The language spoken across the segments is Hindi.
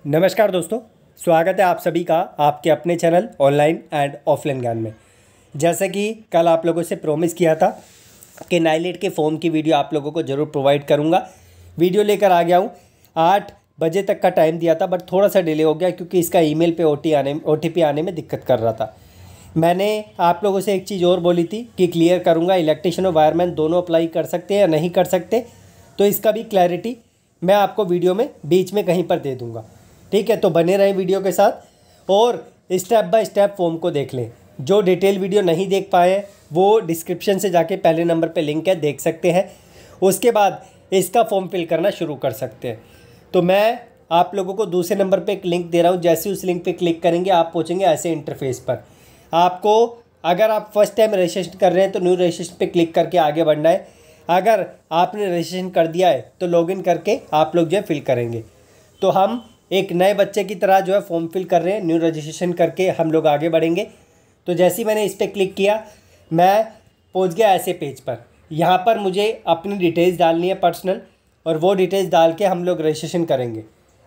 नमस्कार दोस्तों, स्वागत है आप सभी का आपके अपने चैनल ऑनलाइन एंड ऑफलाइन ज्ञान में। जैसे कि कल आप लोगों से प्रॉमिस किया था कि नाइलेट के फॉर्म की वीडियो आप लोगों को ज़रूर प्रोवाइड करूंगा। वीडियो लेकर आ गया हूं। 8 बजे तक का टाइम दिया था, बट थोड़ा सा डिले हो गया क्योंकि इसका ईमेल पे OTP आने में दिक्कत कर रहा था। मैंने आप लोगों से एक चीज़ और बोली थी कि क्लियर करूँगा, इलेक्ट्रिशियन और वायरमैन दोनों अप्लाई कर सकते हैं या नहीं कर सकते, तो इसका भी क्लैरिटी मैं आपको वीडियो में बीच में कहीं पर दे दूँगा। ठीक है, तो बने रहें वीडियो के साथ और स्टेप बाय स्टेप फॉर्म को देख लें। जो डिटेल वीडियो नहीं देख पाए हैं वो डिस्क्रिप्शन से जाके पहले नंबर पे लिंक है, देख सकते हैं। उसके बाद इसका फॉर्म फिल करना शुरू कर सकते हैं। तो मैं आप लोगों को दूसरे नंबर पे एक लिंक दे रहा हूँ। जैसे उस लिंक पे क्लिक करेंगे आप पहुँचेंगे ऐसे इंटरफेस पर। आपको अगर आप फर्स्ट टाइम रजिस्ट्रेशन कर रहे हैं तो न्यू रजिस्ट्रेशन पे क्लिक करके आगे बढ़ना है। अगर आपने रजिस्ट्रेशन कर दिया है तो लॉगिन करके आप लोग जो है फिल करेंगे। तो हम एक नए बच्चे की तरह जो है फॉर्म फिल कर रहे हैं, न्यू रजिस्ट्रेशन करके हम लोग आगे बढ़ेंगे। तो जैसे ही मैंने इस पर क्लिक किया मैं पहुंच गया ऐसे पेज पर। यहाँ पर मुझे अपनी डिटेल्स डालनी है पर्सनल, और वो डिटेल्स डाल के हम लोग रजिस्ट्रेशन करेंगे।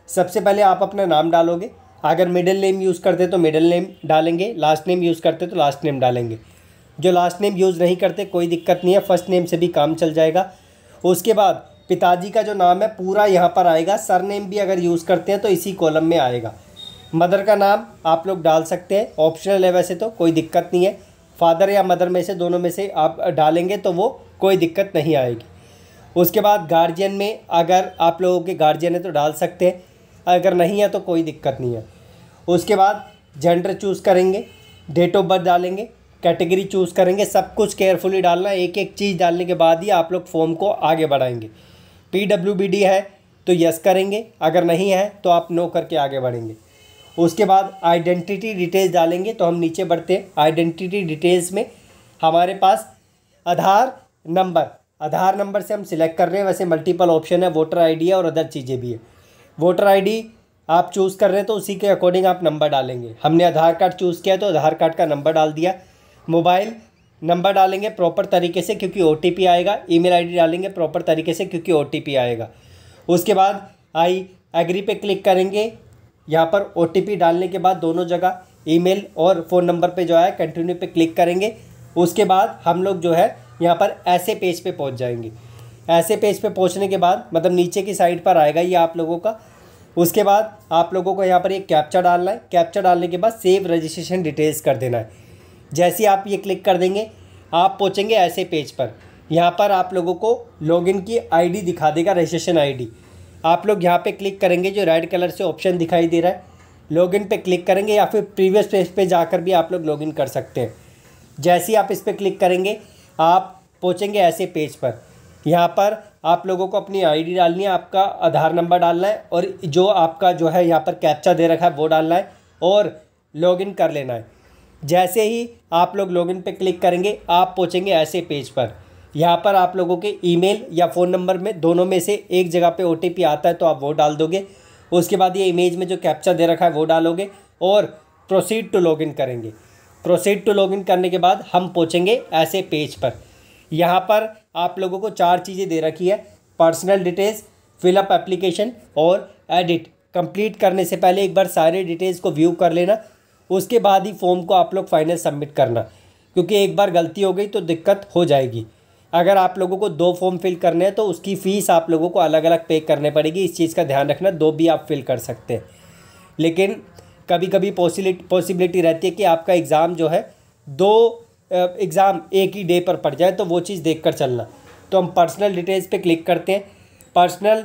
सबसे पहले आप अपना नाम डालोगे। अगर मिडिल नेम यूज़ करते तो मिडिल नेम डालेंगे, लास्ट नेम यूज़ करते तो लास्ट नेम डालेंगे। जो लास्ट नेम यूज़ नहीं करते कोई दिक्कत नहीं है, फर्स्ट नेम से भी काम चल जाएगा। उसके बाद पिताजी का जो नाम है पूरा यहाँ पर आएगा। सरनेम भी अगर यूज़ करते हैं तो इसी कॉलम में आएगा। मदर का नाम आप लोग डाल सकते हैं, ऑप्शनल है वैसे तो कोई दिक्कत नहीं है। फादर या मदर में से दोनों में से आप डालेंगे तो वो कोई दिक्कत नहीं आएगी। उसके बाद गार्जियन में अगर आप लोगों के गार्जियन है तो डाल सकते हैं, अगर नहीं है तो कोई दिक्कत नहीं है। उसके बाद जेंडर चूज़ करेंगे, डेट ऑफ बर्थ डालेंगे, कैटेगरी चूज़ करेंगे। सब कुछ केयरफुली डालना है। एक एक चीज़ डालने के बाद ही आप लोग फॉर्म को आगे बढ़ाएंगे। PWBD है तो यस करेंगे, अगर नहीं है तो आप नो करके आगे बढ़ेंगे। उसके बाद आइडेंटिटी डिटेल्स डालेंगे। तो हम नीचे बढ़ते हैं। आइडेंटिटी डिटेल्स में हमारे पास आधार नंबर से हम सिलेक्ट कर रहे हैं। वैसे मल्टीपल ऑप्शन है, वोटर ID है और अदर चीज़ें भी है। वोटर ID आप चूज़ कर रहे हैं तो उसी के अकॉर्डिंग आप नंबर डालेंगे। हमने आधार कार्ड चूज़ किया तो आधार कार्ड का नंबर डाल दिया। मोबाइल नंबर डालेंगे प्रॉपर तरीके से क्योंकि OTP आएगा। ईमेल ID डालेंगे प्रॉपर तरीके से क्योंकि OTP आएगा। उसके बाद आई एग्री पे क्लिक करेंगे। यहाँ पर OTP डालने के बाद दोनों जगह ईमेल और फ़ोन नंबर पे जो है कंटिन्यू पे क्लिक करेंगे। उसके बाद हम लोग जो है यहाँ पर ऐसे पेज पे पहुँच जाएंगे। ऐसे पेज पे पहुँचने के बाद मतलब नीचे की साइड पर आएगा ये आप लोगों का। उसके बाद आप लोगों को यहाँ पर एक कैप्चा डालना है। कैप्चा डालने के बाद सेव रजिस्ट्रेशन डिटेल्स कर देना है। जैसे ही आप ये क्लिक कर देंगे आप पहुँचेंगे ऐसे पेज पर। यहाँ पर आप लोगों को लॉगिन की ID दिखा देगा, रजिस्ट्रेशन ID। आप लोग यहाँ पे क्लिक करेंगे, जो रेड कलर से ऑप्शन दिखाई दे रहा है लॉगिन पे क्लिक करेंगे, या फिर प्रीवियस पेज पे जाकर भी आप लोग लॉगिन कर सकते हैं। जैसे ही आप इस पर क्लिक करेंगे आप पहुँचेंगे ऐसे पेज पर। यहाँ पर आप लोगों को अपनी ID डालनी है, आपका आधार नंबर डालना है और जो आपका जो है यहाँ पर कैप्चा दे रखा है वो डालना है और लॉगिन कर लेना है। जैसे ही आप लोग लॉगिन पे क्लिक करेंगे आप पहुँचेंगे ऐसे पेज पर। यहाँ पर आप लोगों के ईमेल या फ़ोन नंबर में दोनों में से एक जगह पे OTP आता है तो आप वो डाल दोगे। उसके बाद ये इमेज में जो कैप्चा दे रखा है वो डालोगे और प्रोसीड टू लॉगिन करेंगे। प्रोसीड टू लॉगिन करने के बाद हम पहुँचेंगे ऐसे पेज पर। यहाँ पर आप लोगों को 4 चीज़ें दे रखी है, पर्सनल डिटेल्स, फिलअप एप्लीकेशन और एडिट। कंप्लीट करने से पहले एक बार सारे डिटेल्स को व्यू कर लेना, उसके बाद ही फॉर्म को आप लोग फाइनल सबमिट करना, क्योंकि एक बार गलती हो गई तो दिक्कत हो जाएगी। अगर आप लोगों को 2 फॉर्म फिल करने हैं तो उसकी फ़ीस आप लोगों को अलग अलग पे करने पड़ेगी। इस चीज़ का ध्यान रखना, 2 भी आप फिल कर सकते हैं। लेकिन कभी कभी पॉसिबिलिटी रहती है कि आपका एग्ज़ाम जो है 2 एग्ज़ाम एक ही डे पर पड़ जाए, तो वो चीज़ देख कर चलना। तो हम पर्सनल डिटेल्स पे क्लिक करते हैं। पर्सनल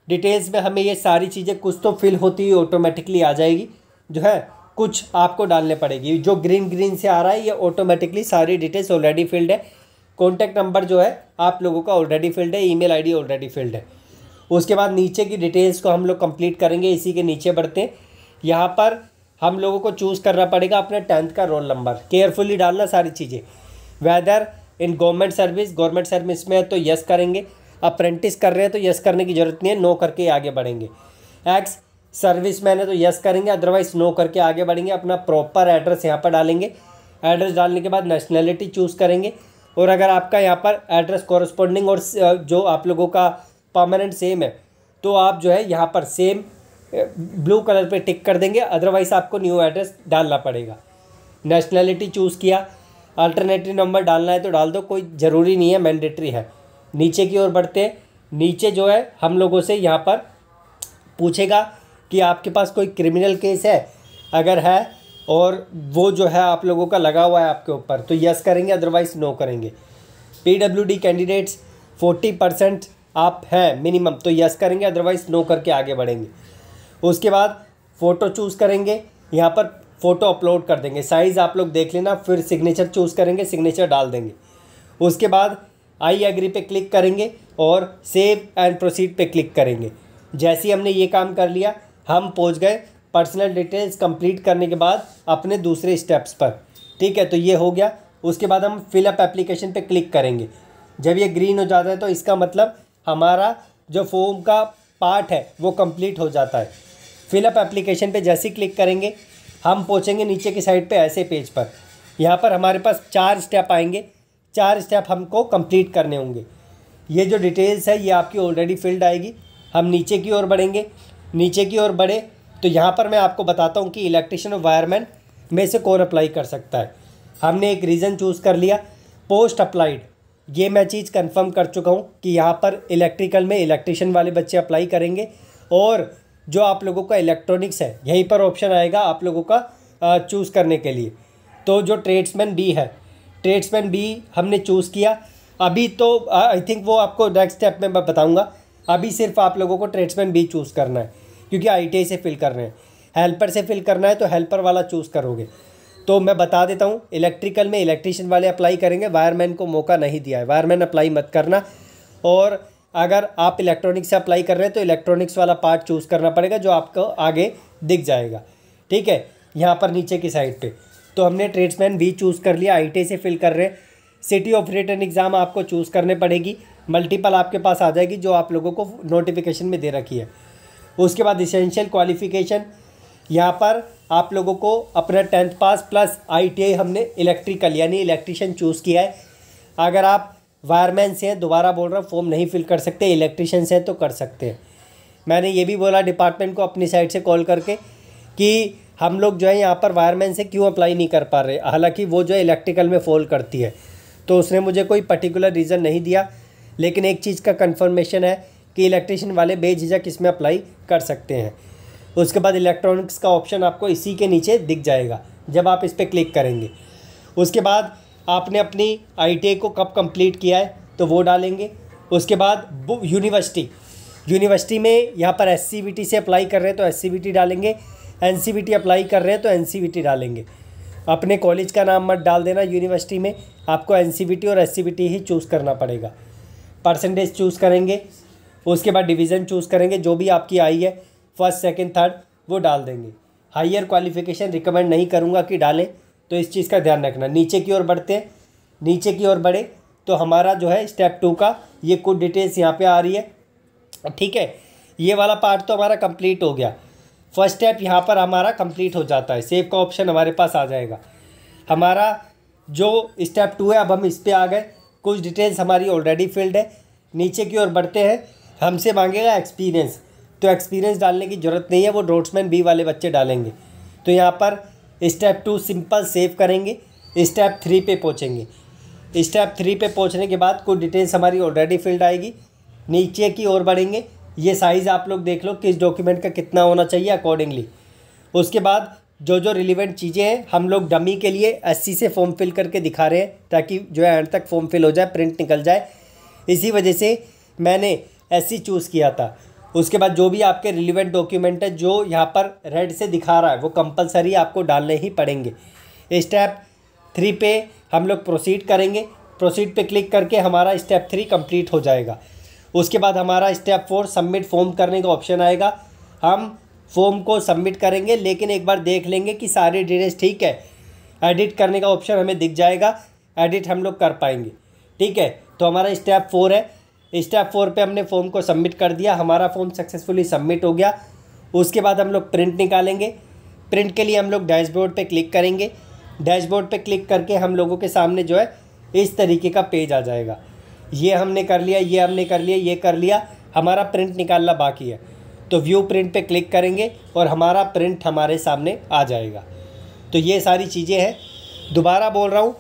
डिटेल्स में हमें ये सारी चीज़ें कुछ तो फिल होती हुई ऑटोमेटिकली आ जाएगी, जो है कुछ आपको डालने पड़ेगी। जो ग्रीन से आ रहा है ये ऑटोमेटिकली सारी डिटेल्स ऑलरेडी फिल्ड है। कॉन्टैक्ट नंबर जो है आप लोगों का ऑलरेडी फिल्ड है, ईमेल ID ऑलरेडी फिल्ड है। उसके बाद नीचे की डिटेल्स को हम लोग कंप्लीट करेंगे। इसी के नीचे बढ़ते हैं। यहाँ पर हम लोगों को चूज़ करना पड़ेगा अपने 10th का रोल नंबर। केयरफुली डालना सारी चीज़ें। वेदर इन गवर्नमेंट सर्विस में है तो यस करेंगे। अप्रेंटिस कर रहे हैं तो यस करने की ज़रूरत नहीं है, नो करके आगे बढ़ेंगे। एक्स सर्विस मैन है तो यस करेंगे, अदरवाइज़ नो करके आगे बढ़ेंगे। अपना प्रॉपर एड्रेस यहाँ पर डालेंगे। एड्रेस डालने के बाद नेशनैलिटी चूज़ करेंगे, और अगर आपका यहाँ पर एड्रेस कॉरस्पॉन्डिंग और जो आप लोगों का परमानेंट सेम है तो आप जो है यहाँ पर सेम ब्लू कलर पे टिक कर देंगे, अदरवाइज़ आपको न्यू एड्रेस डालना पड़ेगा। नेशनैलिटी चूज़ किया, अल्टरनेटिव नंबर डालना है तो डाल दो, कोई ज़रूरी नहीं है, मैंडेटरी है। नीचे की ओर बढ़ते हैं, नीचे जो है हम लोगों से यहाँ पर पूछेगा कि आपके पास कोई क्रिमिनल केस है, अगर है और वो जो है आप लोगों का लगा हुआ है आपके ऊपर तो यस करेंगे, अदरवाइज़ नो करेंगे। PWD कैंडिडेट्स 40% आप हैं मिनिमम तो यस करेंगे, अदरवाइज़ नो करके आगे बढ़ेंगे। उसके बाद फ़ोटो चूज़ करेंगे, यहाँ पर फ़ोटो अपलोड कर देंगे, साइज़ आप लोग देख लेना, फिर सिग्नेचर चूज़ करेंगे, सिग्नेचर डाल देंगे। उसके बाद आई एग्री पे क्लिक करेंगे और सेव एंड प्रोसीड पे क्लिक करेंगे। जैसे ही हमने ये काम कर लिया, हम पहुंच गए पर्सनल डिटेल्स कंप्लीट करने के बाद अपने दूसरे स्टेप्स पर। ठीक है, तो ये हो गया। उसके बाद हम फिलअप एप्लीकेशन पे क्लिक करेंगे। जब ये ग्रीन हो जाता है तो इसका मतलब हमारा जो फॉर्म का पार्ट है वो कंप्लीट हो जाता है। फिलअप एप्लीकेशन पे जैसे ही क्लिक करेंगे हम पहुंचेंगे नीचे की साइड पे ऐसे पेज पर। यहाँ पर हमारे पास 4 स्टेप आएंगे, 4 स्टेप हमको कंप्लीट करने होंगे। ये जो डिटेल्स है ये आपकी ऑलरेडी फिल्ड आएगी। हम नीचे की ओर बढ़ेंगे, नीचे की ओर बढ़े तो यहाँ पर मैं आपको बताता हूँ कि इलेक्ट्रिशियन और वायरमैन में से कौन अप्लाई कर सकता है। हमने एक रीज़न चूज़ कर लिया, पोस्ट अप्लाइड। ये मैं चीज़ कंफर्म कर चुका हूँ कि यहाँ पर इलेक्ट्रिकल में इलेक्ट्रिशियन वाले बच्चे अप्लाई करेंगे और जो आप लोगों का इलेक्ट्रॉनिक्स है यहीं पर ऑप्शन आएगा आप लोगों का चूज़ करने के लिए। तो जो ट्रेड्समैन बी है, ट्रेड्समैन बी हमने चूज़ किया। अभी तो आई थिंक वो आपको नेक्स्ट स्टेप में मैं बताऊँगा। अभी सिर्फ आप लोगों को ट्रेड्समैन बी चूज़ करना है क्योंकि ITI से फिल कर रहे हैं। हेल्पर से फिल करना है तो हेल्पर वाला चूज़ करोगे। तो मैं बता देता हूँ, इलेक्ट्रिकल में इलेक्ट्रिशियन वाले अप्लाई करेंगे, वायरमैन को मौका नहीं दिया है, वायरमैन अप्लाई मत करना। और अगर आप इलेक्ट्रॉनिक्स से अप्लाई कर रहे हैं तो इलेक्ट्रॉनिक्स वाला पार्ट चूज़ करना पड़ेगा जो आपको आगे दिख जाएगा। ठीक है, यहाँ पर नीचे की साइड पे। तो हमने ट्रेड्समैन भी चूज़ कर लिया, ITI से फिल कर रहे हैं। सिटी ऑफ रिटन एग्ज़ाम आपको चूज़ करने पड़ेगी, मल्टीपल आपके पास आ जाएगी जो आप लोगों को नोटिफिकेशन में दे रखी है। उसके बाद इसेंशियल क्वालिफ़िकेशन, यहाँ पर आप लोगों को अपना 10th पास प्लस ITI हमने इलेक्ट्रिकल यानी इलेक्ट्रिशियन चूज़ किया है। अगर आप वायरमैन से हैं, दोबारा बोल रहा हूँ, फॉर्म नहीं फिल कर सकते, इलेक्ट्रिशियन से हैं तो कर सकते हैं। मैंने ये भी बोला डिपार्टमेंट को अपनी साइड से कॉल करके कि हम लोग जो है यहाँ पर वायरमैन से क्यों अप्लाई नहीं कर पा रहे, हालांकि वो जो है इलेक्ट्रिकल में फॉल करती है। तो उसने मुझे कोई पर्टिकुलर रीज़न नहीं दिया, लेकिन एक चीज़ का कन्फर्मेशन है कि इलेक्ट्रिशियन वाले बेझिझक इसमें अप्लाई कर सकते हैं। उसके बाद इलेक्ट्रॉनिक्स का ऑप्शन आपको इसी के नीचे दिख जाएगा जब आप इस पर क्लिक करेंगे। उसके बाद आपने अपनी ITI को कब कंप्लीट किया है तो वो डालेंगे। उसके बाद यूनिवर्सिटी में यहाँ पर SCVT से अप्लाई कर रहे हैं तो SCVT डालेंगे, NCVT अप्लाई कर रहे हैं तो NCVT डालेंगे। अपने कॉलेज का नाम मत डाल देना, यूनिवर्सिटी में आपको NCVT और SCVT ही चूज़ करना पड़ेगा। परसेंटेज चूज़ करेंगे, उसके बाद डिवीज़न चूज़ करेंगे, जो भी आपकी आई है फर्स्ट सेकंड थर्ड वो डाल देंगे। हायर क्वालिफ़िकेशन रिकमेंड नहीं करूँगा कि डालें, तो इस चीज़ का ध्यान रखना। नीचे की ओर बढ़ते हैं, नीचे की ओर बढ़े तो हमारा जो है स्टेप 2 का ये कुछ डिटेल्स यहाँ पे आ रही है। ठीक है, ये वाला पार्ट तो हमारा कंप्लीट हो गया। फर्स्ट स्टेप यहाँ पर हमारा कंप्लीट हो जाता है, सेव का ऑप्शन हमारे पास आ जाएगा। हमारा जो स्टेप 2 है अब हम इस पर आ गए, कुछ डिटेल्स हमारी ऑलरेडी फिल्ड है। नीचे की ओर बढ़ते हैं, हमसे मांगेगा एक्सपीरियंस, तो एक्सपीरियंस डालने की ज़रूरत नहीं है, वो ट्रेड्समैन बी वाले बच्चे डालेंगे। तो यहाँ पर स्टेप 2 सिंपल सेव करेंगे, स्टेप 3 पे पहुँचेंगे। स्टेप 3 पे पहुँचने के बाद कुछ डिटेल्स हमारी ऑलरेडी फिल्ड आएगी। नीचे की ओर बढ़ेंगे, ये साइज़ आप लोग देख लो किस डॉक्यूमेंट का कितना होना चाहिए अकॉर्डिंगली। उसके बाद जो रिलेवेंट चीज़ें हैं हम लोग डमी के लिए SC से फॉर्म फिल करके दिखा रहे हैं ताकि जो है एंड तक फॉर्म फिल हो जाए, प्रिंट निकल जाए। इसी वजह से मैंने SC चूज़ किया था। उसके बाद जो भी आपके रिलेवेंट डॉक्यूमेंट है जो यहाँ पर रेड से दिखा रहा है वो कंपलसरी आपको डालने ही पड़ेंगे। स्टेप 3 पे हम लोग प्रोसीड करेंगे, प्रोसीड पे क्लिक करके हमारा स्टेप 3 कंप्लीट हो जाएगा। उसके बाद हमारा स्टेप 4 सबमिट फॉर्म करने का ऑप्शन आएगा। हम फॉर्म को सबमिट करेंगे, लेकिन एक बार देख लेंगे कि सारी डिटेल्स ठीक है। एडिट करने का ऑप्शन हमें दिख जाएगा, एडिट हम लोग कर पाएंगे। ठीक है, तो हमारा स्टेप 4 है। स्टेप 4 पे हमने फॉर्म को सबमिट कर दिया, हमारा फॉर्म सक्सेसफुली सबमिट हो गया। उसके बाद हम लोग प्रिंट निकालेंगे। प्रिंट के लिए हम लोग डैशबोर्ड पे क्लिक करेंगे। डैशबोर्ड पे क्लिक करके हम लोगों के सामने जो है इस तरीके का पेज आ जाएगा। ये हमने कर लिया, ये हमने कर लिया, ये कर लिया, हमारा प्रिंट निकालना बाकी है। तो व्यू प्रिंट पे क्लिक करेंगे और हमारा प्रिंट हमारे सामने आ जाएगा। तो ये सारी चीज़ें हैं। दोबारा बोल रहा हूँ,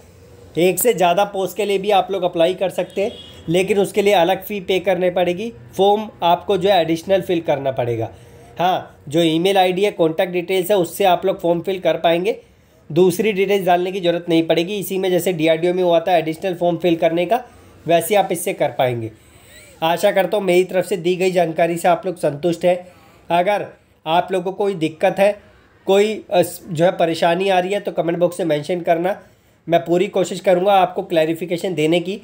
एक से ज़्यादा पोस्ट के लिए भी आप लोग अप्लाई कर सकते हैं, लेकिन उसके लिए अलग फ़ी पे करने पड़ेगी। फॉर्म आपको जो है एडिशनल फिल करना पड़ेगा। हाँ, जो ईमेल आईडी है, कॉन्टैक्ट डिटेल्स है, उससे आप लोग फॉर्म फिल कर पाएंगे। दूसरी डिटेल्स डालने की ज़रूरत नहीं पड़ेगी। इसी में जैसे DRDO में हुआ था एडिशनल फॉर्म फिल करने का, वैसे आप इससे कर पाएंगे। आशा करता हूँ मेरी तरफ से दी गई जानकारी से आप लोग संतुष्ट हैं। अगर आप लोगों को कोई दिक्कत है, कोई जो है परेशानी आ रही है, तो कमेंट बॉक्स में मेंशन करना। मैं पूरी कोशिश करूँगा आपको क्लैरिफिकेशन देने की।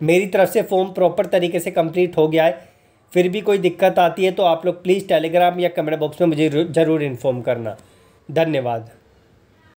मेरी तरफ से फॉर्म प्रॉपर तरीके से कंप्लीट हो गया है। फिर भी कोई दिक्कत आती है तो आप लोग प्लीज़ टेलीग्राम या कमेंट बॉक्स में मुझे ज़रूर इन्फॉर्म करना। धन्यवाद।